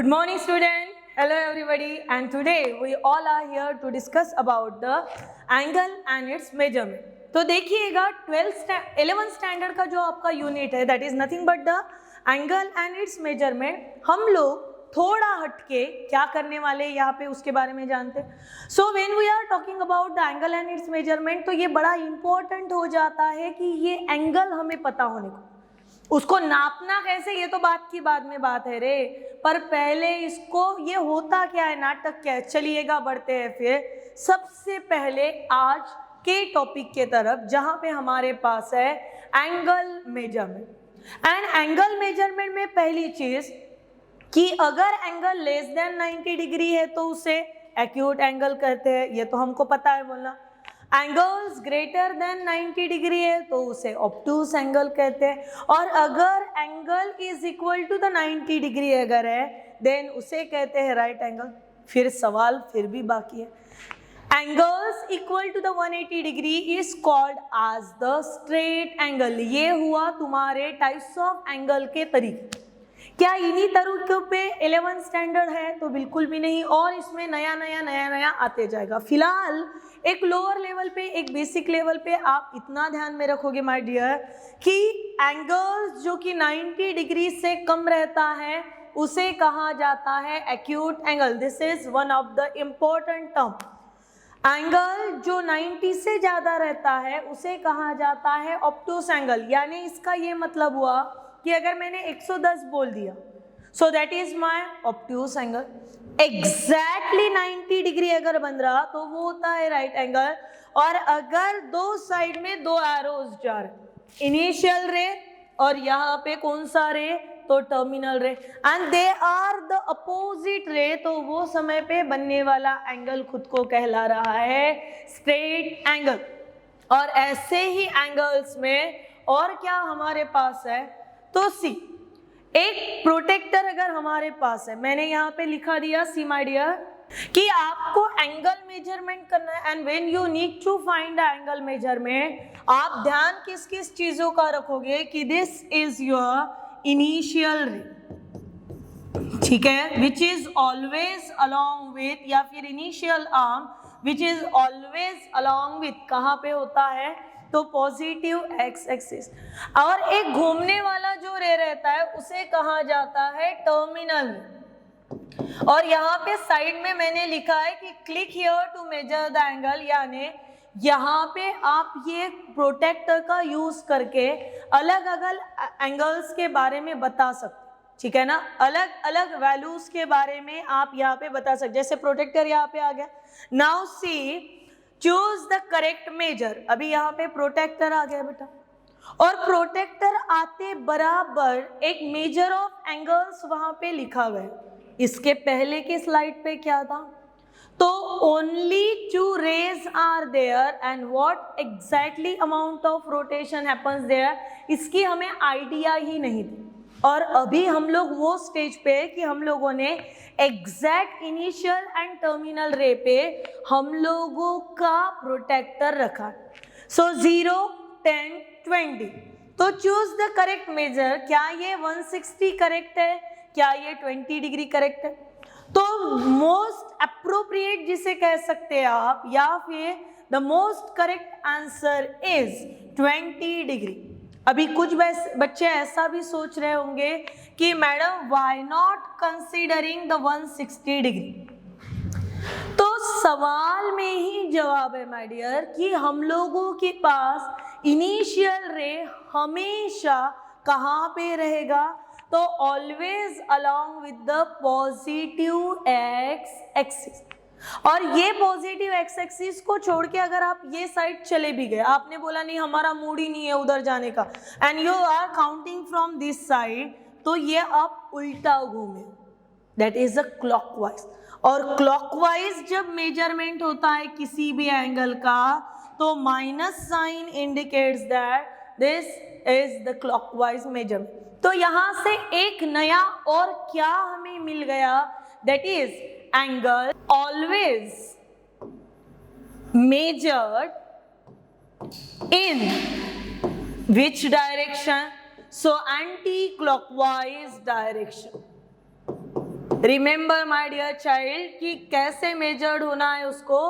Good morning student. Hello everybody, and today we all are here to discuss about the angle and its measurement. तो देखिएगा 11th standard का जो आपका unit है that is nothing but the angle and its measurement. हम लोग थोड़ा हटके क्या करने वाले यहाँ पे उसके बारे में जानते हैं. So when we are talking about the angle and its measurement, तो ये बड़ा important हो जाता है कि ये एंगल हमें पता होने को, उसको नापना कैसे ये तो बात की बाद में बात है रे, पर पहले इसको ये होता क्या है, नाटक क्या है, चलिएगा बढ़ते हैं फिर सबसे पहले आज के टॉपिक के तरफ जहाँ पे हमारे पास है angle measurement. And angle measurement में पहली चीज कि अगर एंगल लेस देन 90 डिग्री है तो उसे एक्यूट एंगल कहते हैं, ये तो हमको पता है बोलना. एंगल्स ग्रेटर देन 90 डिग्री है तो उसे ऑब्टूस एंगल कहते हैं, और अगर angle is equal to the 90 degree अगर है देन उसे कहते हैं राइट एंगल. फिर सवाल फिर भी बाकी है. Angles equal to the 180 degree is called as the straight angle. ये हुआ तुम्हारे टाइप्स ऑफ एंगल के तरीके. क्या इन्हीं तरीकों पे 11th स्टैंडर्ड है? तो बिल्कुल भी नहीं, और इसमें नया नया आते जाएगा. फिलहाल एक लोअर लेवल पे, एक बेसिक लेवल पे आप इतना ध्यान में रखोगे माय डियर कि एंगल्स जो कि 90 डिग्री से कम रहता है उसे कहा जाता है acute angle. This is one of the important term. Angle जो 90 से ज़्यादा रहता है उसे कहा जाता है ऑब्टूस एंगल. यानी इसका ये मतलब हुआ कि अगर मैंने 110 बोल दिया so that is my obtuse angle. Exactly 90 degree अगर बन रहा तो वो होता है राइट एंगल. और अगर दो साइड में दो एरोज जा रहे, इनिशियल रे और यहाँ पे कौन सा रे, तो terminal ray, and they are the opposite ray, तो वो समय पे बनने वाला एंगल खुद को कहला रहा है स्ट्रेट एंगल. और ऐसे ही एंगल्स में और क्या हमारे पास है, तो सी एक प्रोटेक्टर अगर हमारे पास है, मैंने यहाँ पे लिखा दिया सी माय डियर कि आपको एंगल मेजरमेंट करना है. And when you need to find the angle measurement आप ध्यान किस किस चीजों का रखोगे कि दिस इज योर इनिशियल रे, ठीक है, which is always along with, या फिर initial arm which is always along with कहाँ पे होता है, तो पॉजिटिव एक्स एक्सिस. और एक घूमने वाला जो रे रहता है उसे कहा जाता है टर्मिनल. और यहाँ पे साइड में मैंने लिखा है कि click here to measure the angle, यानी यहाँ पे आप ये प्रोटेक्टर का यूज करके अलग अलग एंगल्स के बारे में बता सकते, ठीक है ना, अलग अलग वैल्यूज के बारे में आप यहाँ पे बता सकते. जैसे प्रोटेक्टर यहाँ पे आ गया. Now see choose the correct measure. अभी यहाँ पे प्रोटेक्टर आ गया बेटा, और प्रोटेक्टर आते बराबर एक मेजर ऑफ एंगल्स वहां पे लिखा गया. इसके पहले के स्लाइड पे क्या था, तो only 2 rays are there and what exactly amount of rotation happens there, इसकी हमें आइडिया ही नहीं थी. और अभी हम लोग वो स्टेज पे है कि हम लोगों ने एग्जैक्ट इनिशियल एंड टर्मिनल रे पे हम लोगों का प्रोटेक्टर रखा. सो 0, 10, 20. तो चूज द करेक्ट मेजर. क्या ये 160 करेक्ट है, क्या ये 20 डिग्री करेक्ट है? तो मोस्ट अप्रोप्रिएट जिसे कह सकते हैं आप, या फिर the most correct answer is 20 degree. अभी कुछ बच्चे ऐसा भी सोच रहे होंगे कि madam why not considering the 160 degree. तो सवाल में ही जवाब है माय डियर कि हम लोगों के पास इनिशियल रे हमेशा कहाँ पे रहेगा, तो always along with the positive x axis. और ये पॉजिटिव एक्स एक्सिस को छोड़ के अगर आप ये साइड चले भी गए, आपने बोला नहीं हमारा मूड ही नहीं है उधर जाने का, and you are counting from this side, तो ये आप उल्टा घूमे, दैट इज अ क्लॉकवाइज. और क्लॉकवाइज जब मेजरमेंट होता है किसी भी एंगल का, तो minus sign indicates that this is the clockwise measurement. तो यहाँ से एक नया और क्या हमें मिल गया, that is angle always measured in which direction, so anti-clockwise direction. Remember my dear child कि कैसे मेजर्ड होना है उसको,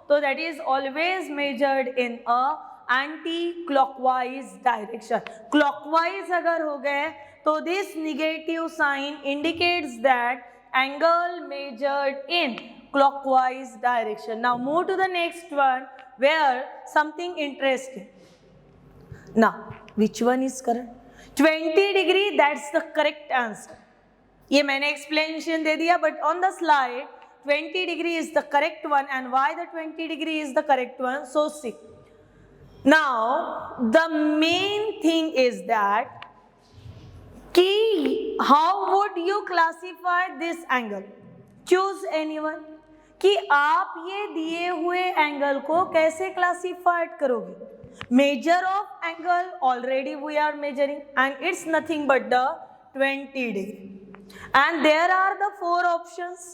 तो that is always measured in a anti clockwise direction. Clockwise अगर हो गए तो this negative sign indicates that angle measured in clockwise direction. Now move to the next one where something interesting. Now which one is correct? 20 degree, that's the correct answer. ये मैंने explanation दे दिया, but on the slide 20 degree is the correct one. And why the 20 degree is the correct one? So see. Now the main thing is that कि how would you classify this angle? Choose anyone. कि आप ये दिए हुए angle को कैसे classified करोगे? Measure of angle already we are measuring and it's nothing but the 20 degree. And there are the 4 options.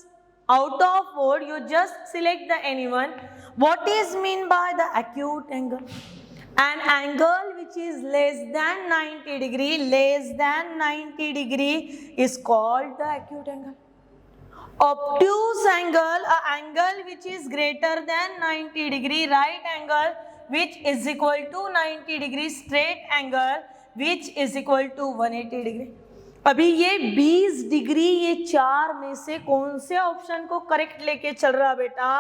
Out of 4 you just select the anyone. What is mean by the acute angle? An angle which is less than 90 degree, less than 90 degree is called the acute angle. Obtuse angle, an angle which is greater than 90 degree, right angle which is equal to 90 degree, straight angle which is equal to 180 degree. अभी ये 20 degree, ये 4 में से कौन से option को correct लेके चल रहा बेटा?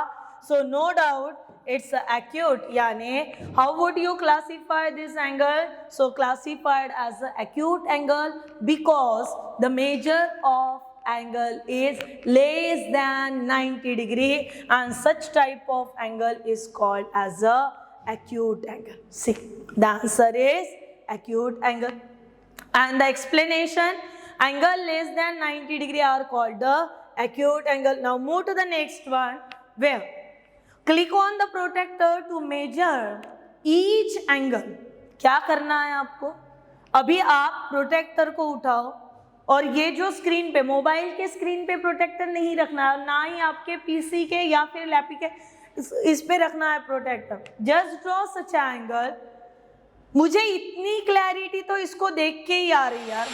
So no doubt it's acute. यानी how would you classify this angle? So classified as an acute angle because the measure of angle is less than 90 degree and such type of angle is called as a acute angle. See, the answer is acute angle. And the explanation, angle less than 90 degree are called the acute angle. Now move to the next one where click on the protector to measure each angle. क्या करना है आपको? अभी आप protector को उठाओ और ये जो स्क्रीन पे, मोबाइल के स्क्रीन पे प्रोटेक्टर नहीं रखना है, ना ही आपके पीसी के या फिर लैपटॉप के इस पे रखना है प्रोटेक्टर. जस्ट ड्रॉ सच एंगल. मुझे इतनी क्लैरिटी तो इसको देख के ही आ रही यार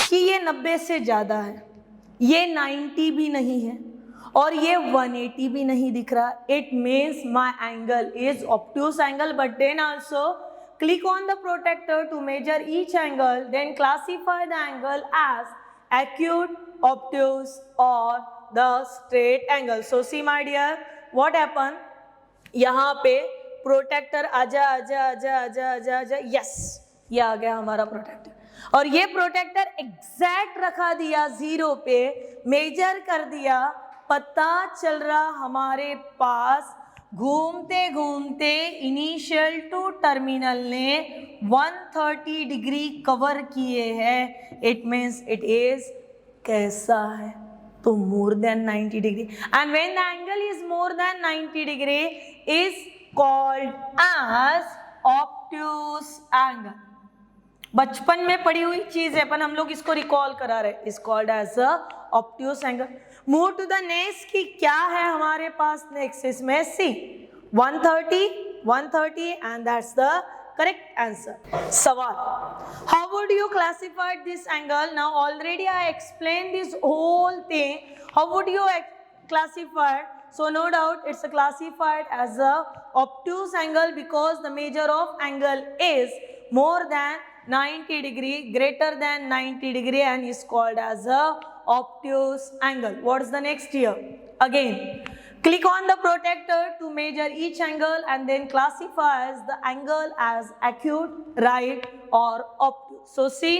कि ये 90 से ज़्यादा है, ये 90 भी नहीं है और ये 180 भी नहीं दिख रहा. It means my angle is obtuse angle. But then also click on the protector to measure each angle, then classify the angle as acute, obtuse or the straight angle. So see my dear, what happened? यहाँ पे protector आजा आजा आजा आजा आजा आजा, yes ये आ गया हमारा प्रोटेक्टर. और ये प्रोटेक्टर एग्जैक्ट रखा दिया 0 पे, मेजर कर दिया. पता चल रहा हमारे पास घूमते घूमते इनिशियल टू टर्मिनल ने 130 डिग्री कवर किए हैं. इट मीन्स इट इज कैसा है? तो more than 90 degree. And when the angle is more than 90 degree is called as obtuse angle. बचपन में पढ़ी हुई चीज है पर हम लोग इसको रिकॉल करा रहे. Is called as a obtuse angle. Move to the next कि क्या है हमारे पास नेक्स्ट इसमें. C 130 and that's the correct answer. सवाल, how would you classify this angle? Now already I explain this whole thing. How would you classify? So no doubt it's classified as a obtuse angle because the measure of angle is more than 90 degree, greater than 90 degree and is called as a obtuse angle. What is the next here? Again, click on the protector to measure each angle and then classifies the angle as acute, right or obtuse. So see,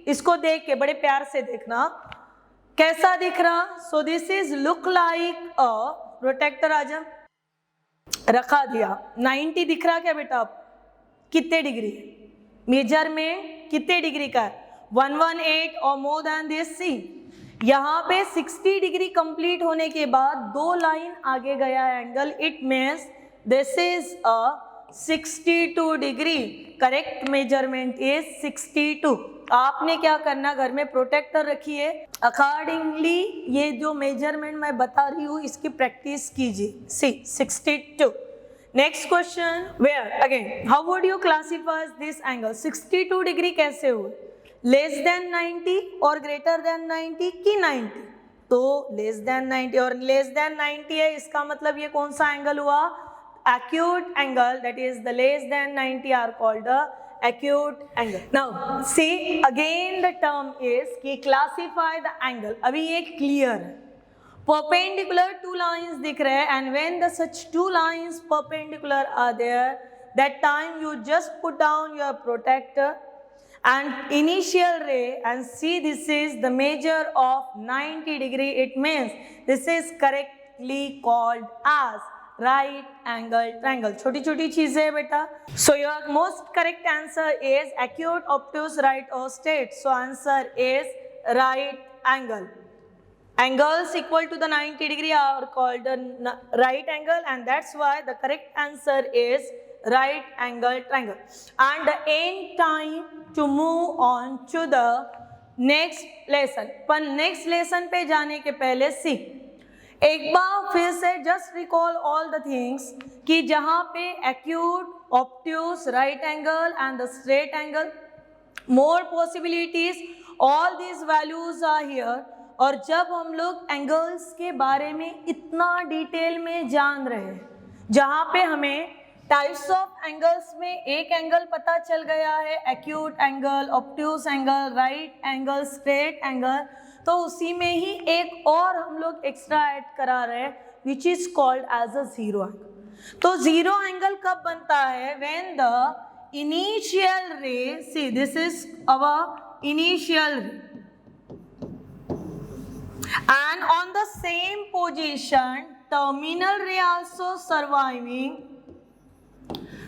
इसको देख के बड़े प्यार से देखना कैसा दिख रहा. So this is look like a protractor. आजा रखा दिया 90 दिख रहा क्या बेटा? आप कितने डिग्री मेजर में कितने डिग्री का है? 118 और मोर देन दिस. सी यहाँ पे 60 डिग्री कंप्लीट होने के बाद 2 लाइन आगे गया angle. It means this is a 62 degree. Correct measurement is 62. आपने क्या करना, घर में प्रोटेक्टर रखिए, अकॉर्डिंगली ये जो मेजरमेंट मैं बता रही हूँ इसकी प्रैक्टिस कीजिए. See 62. Next question, where again how would you classify this angle? 62 degree कैसे हुए? लेस देन 90 और ग्रेटर देन 90 की 90? तो लेस देन 90 और लेस देन 90 है, इसका मतलब ये कौन सा एंगल हुआ, acute angle, that is the less than 90 are called the acute angle. Now see again the term is कि classify the angle. अभी ये clear है, perpendicular two lines दिख रहे हैं and when the such two lines perpendicular are there, that time you just put down your protractor and initial ray and see this is the measure of 90 degree. It means this is correctly called as right angle triangle. छोटी छोटी चीजें है बेटा. So your most correct answer is acute, obtuse, right or straight. So answer is right angle. Angles equal to the 90 degree are called the right angle and that's why the correct answer is right angle triangle. And the end time to move on to the next lesson. पर next lesson पे जाने के पहले see एक बार फिर से just recall all the things कि जहाँ पे acute, obtuse, right angle and the straight angle, more possibilities, all these values are here. और जब हम लोग एंगल्स के बारे में इतना डिटेल में जान रहे हैं, जहाँ पे हमें टाइप्स ऑफ एंगल्स में एक एंगल पता चल गया है, acute angle, obtuse angle, right angle, straight angle, तो उसी में ही एक और हम लोग एक्स्ट्रा ऐड करा रहे हैं which is called as a zero angle. तो जीरो एंगल कब बनता है, when the initial ray, see this is our initial ray and on the same position terminal ray also surviving,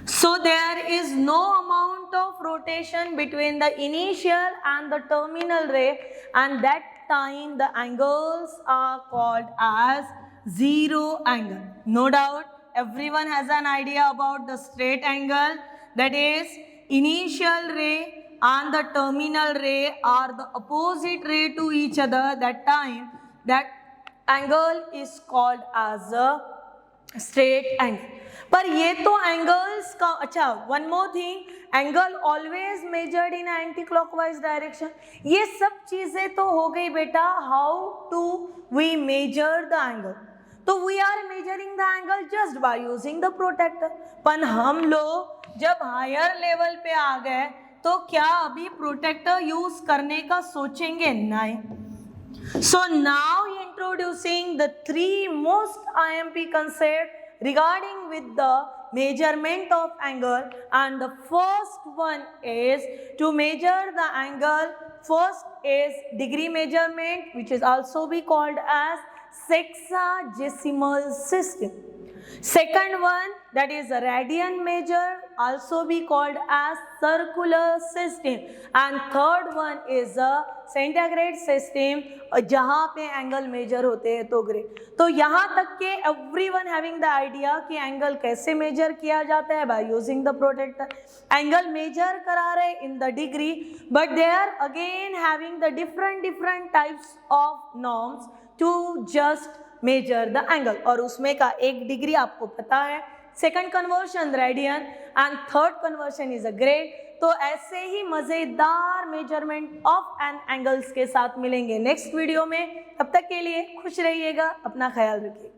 so there is no amount of rotation between the initial and the terminal ray and that time the angles are called as zero angle. No doubt everyone has an idea about the straight angle, that is initial ray and the terminal ray are the opposite ray to each other, that time that angle is called as a straight angle. पर ये तो angles का, अच्छा one more thing, angle always measured in anti clockwise direction. ये सब चीजें तो हो गई बेटा, how to we measure the angle. तो we are measuring the angle just by using the protractor. पर हम लोग जब हायर लेवल पे आ गए तो क्या अभी प्रोटेक्टर यूज करने का सोचेंगे? नहीं. So now introducing the three most IMP concept regarding with the measurement of angle, and the first one is to measure the angle. First is degree measurement, which is also be called as sexagesimal system. Second one, that is a radian measure, also be called as circular system. And third one is a centigrade system, जहाँ पे angle measure होते हैं तो grade. तो यहाँ तक के everyone having the idea कि एंगल कैसे मेजर किया जाता है by using the protractor. Angle measure करा रहे in the degree, but they are again having the different types of norms to just major the angle. और उसमें का एक डिग्री आपको पता है, second conversion radian and third conversion is a grade. तो ऐसे ही मजेदार मेजरमेंट ऑफ एन एंगल्स के साथ मिलेंगे नेक्स्ट वीडियो में. तब तक के लिए खुश रहिएगा, अपना ख्याल रखिए.